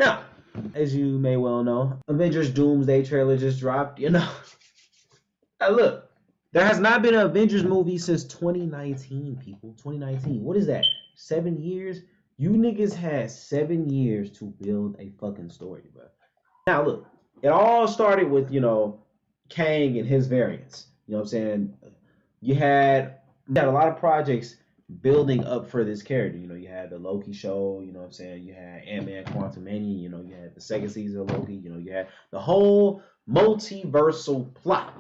Now, as you may well know, Avengers Doomsday trailer just dropped, you know. Now look, there has not been an Avengers movie since 2019, people. 2019. What is that? 7 years? You niggas had 7 years to build a fucking story, bro. Now look, it all started with, Kang and his variants. You know what I'm saying? You had a lot of projects building up for this character. You had the Loki show, you know what I'm saying? You had Ant-Man Quantumania, you had the second season of Loki, you had the whole multiversal plot.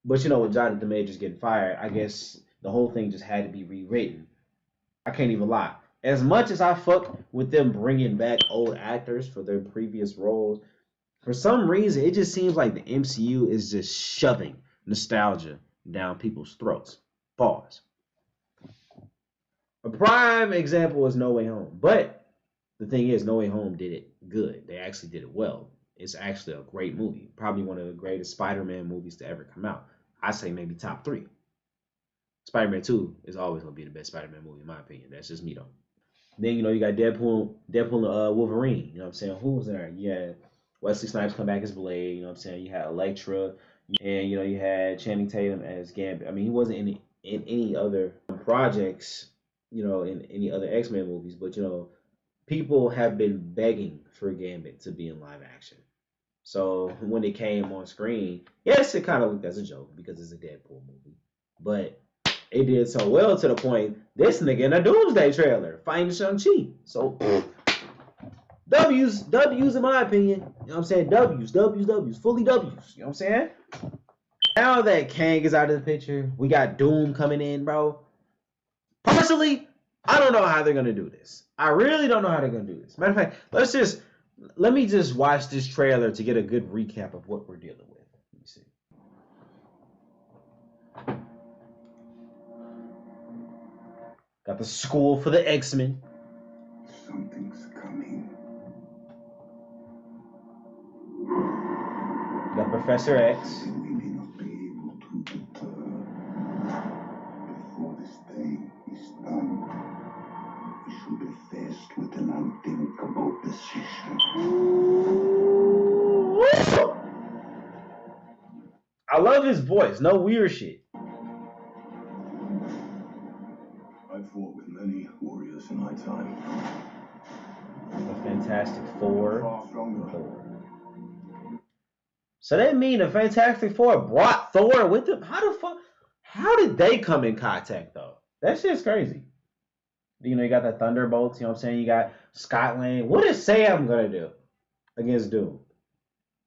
But with Jonathan Majors getting fired, I guess the whole thing just had to be rewritten. I can't even lie. As much as I fuck with them bringing back old actors for their previous roles, for some reason, it just seems like the MCU is just shoving nostalgia down people's throats. Pause. A prime example is No Way Home. But the thing is, No Way Home did it good. They actually did it well. It's actually a great movie. Probably one of the greatest Spider-Man movies to ever come out. I say maybe top 3. Spider-Man 2 is always going to be the best Spider-Man movie, in my opinion. That's just me, though. Then, you got Deadpool and Wolverine. You know what I'm saying? Who was there? You had Wesley Snipes come back as Blade. You know what I'm saying? You had Elektra. And, you had Channing Tatum as Gambit. I mean, he wasn't in any other projects, in any other X-Men movies. But, people have been begging for Gambit to be in live action. So when it came on screen, yes, it kind of looked as a joke because it's a Deadpool movie. But it did so well to the point this nigga in a Doomsday trailer fighting Shang-Chi. So W's in my opinion. You know what I'm saying? W's, fully W's. You know what I'm saying? Now that Kang is out of the picture, we got Doom coming in, bro. Personally, I don't know how they're gonna do this. I really don't know how they're gonna do this. Matter of fact, let me just watch this trailer to get a good recap of what we're dealing with. Let me see. Got the school for the X-Men. Something's coming. Got Professor X. We may not be able to deter. Before this day is done, we should be faced with an unthinkable decision. I love his voice. No weird shit. I've fought with many warriors in my time. The Fantastic Four. Far stronger. Thor. So that mean the Fantastic Four brought Thor with them? How did they come in contact though? That shit's crazy. You got the Thunderbolts, you know what I'm saying? You got Scott Lang. What is Sam gonna do against Doom?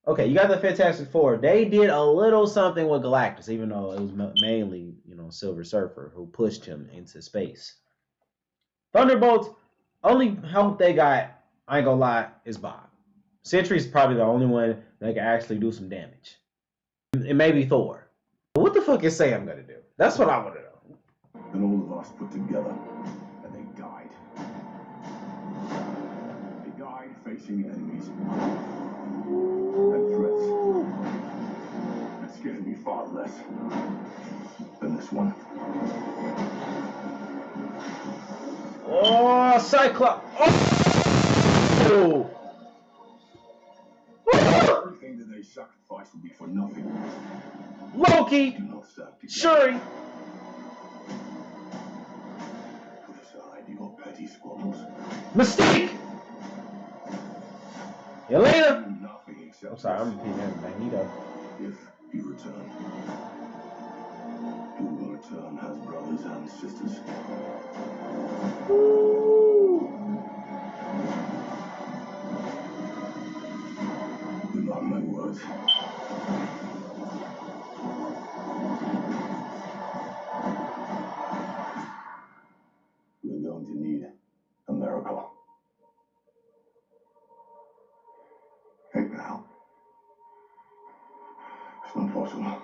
Okay, you got the Fantastic Four. They did a little something with Galactus, even though it was mainly, Silver Surfer who pushed him into space. Thunderbolts, only help they got, I ain't gonna lie, is Bob. Sentry's probably the only one that can actually do some damage. And maybe Thor. But what the fuck is Sam gonna do? That's what I want to know. And all of us put together, and they died. They died facing enemies and threats that scared me far less than this one. Oh, Cyclops! Oh! Everything that they sacrificed will be for nothing. Loki! Do not stand together. Shuri! Put aside your petty squabbles. Mystique! Elena! Do nothing except I'm sorry, I'm repeating everything. Magneto. if you return. You will return as brothers and sisters. You mark my words. We're going to need a miracle. Right now. It's not possible.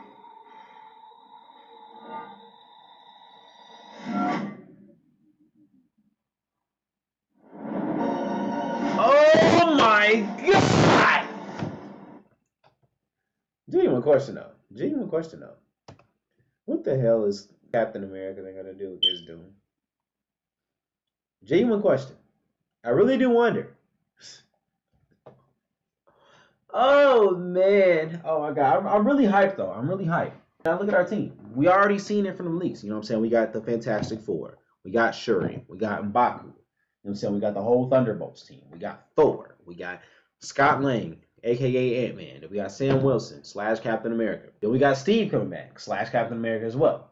Oh my god! Genuine question though. What the hell is Captain America gonna do against Doom? Genuine question. I really do wonder. Oh man. Oh my god. I'm really hyped though. I'm really hyped. Now look at our team. We already seen it from the leaks. You know what I'm saying? We got the Fantastic Four. We got Shuri. We got M'Baku. You know what I'm saying? We got the whole Thunderbolts team. We got Thor. We got Scott Lang, aka Ant-Man. Then we got Sam Wilson / Captain America. Then we got Steve coming back / Captain America as well.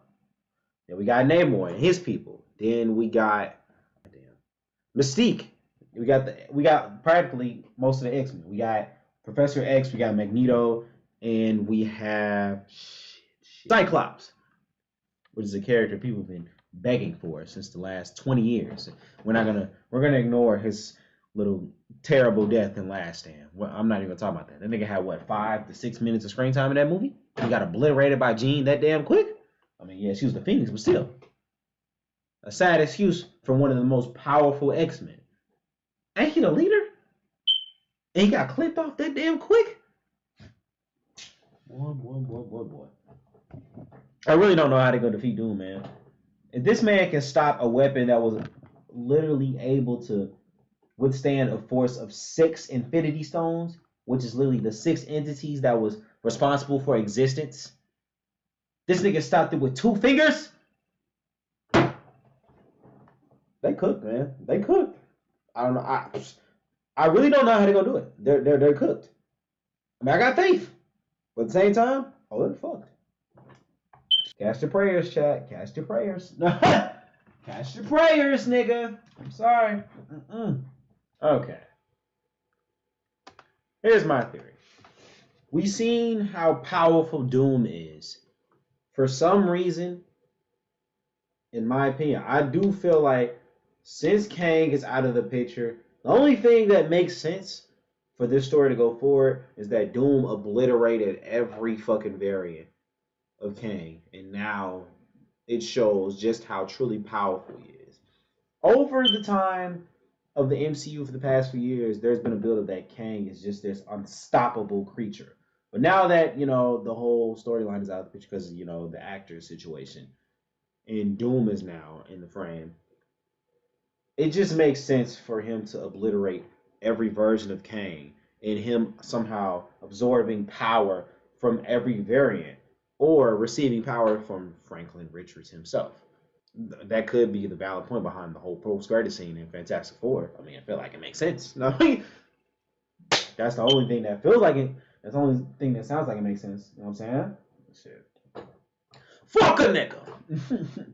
Then we got Namor and his people. Then we got Mystique. We got practically most of the X-Men. We got Professor X, we got Magneto, and we have Cyclops, which is a character people have been begging for since the last 20 years. We're gonna ignore his little terrible death in Last Stand. Well, I'm not even gonna talk about that. That nigga had what 5 to 6 minutes of screen time in that movie. He got obliterated by Jean that damn quick. I mean, yeah, she was the Phoenix, but still, a sad excuse for one of the most powerful X-Men. Ain't he the leader? And he got clipped off that damn quick. Boy. I really don't know how to go defeat Doom, man. If this man can stop a weapon that was literally able to withstand a force of 6 Infinity Stones, which is literally the 6 entities that was responsible for existence, this nigga stopped it with 2 fingers. They cooked, man. They cooked. I don't know. I really don't know how to go do it. They're cooked. I mean, I got faith, but at the same time, oh, they're fucked. Cast your prayers, chat. Cast your prayers. Cast your prayers, nigga. I'm sorry. Okay. Here's my theory. We've seen how powerful Doom is. For some reason, in my opinion, I do feel like since Kang is out of the picture, the only thing that makes sense for this story to go forward is that Doom obliterated every fucking variant of Kang, and now it shows just how truly powerful he is. Over the time of the MCU for the past few years, there's been a build-up that Kang is just this unstoppable creature. But now that, the whole storyline is out of the picture because of, the actor situation, and Doom is now in the frame, it just makes sense for him to obliterate every version of Kang and him somehow absorbing power from every variant or receiving power from Franklin Richards himself. That could be the valid point behind the whole post-credit scene in Fantastic Four. I mean, I feel like it makes sense. No, that's the only thing that feels like it. That's the only thing that sounds like it makes sense. You know what I'm saying? Shit. Fuck a nigga.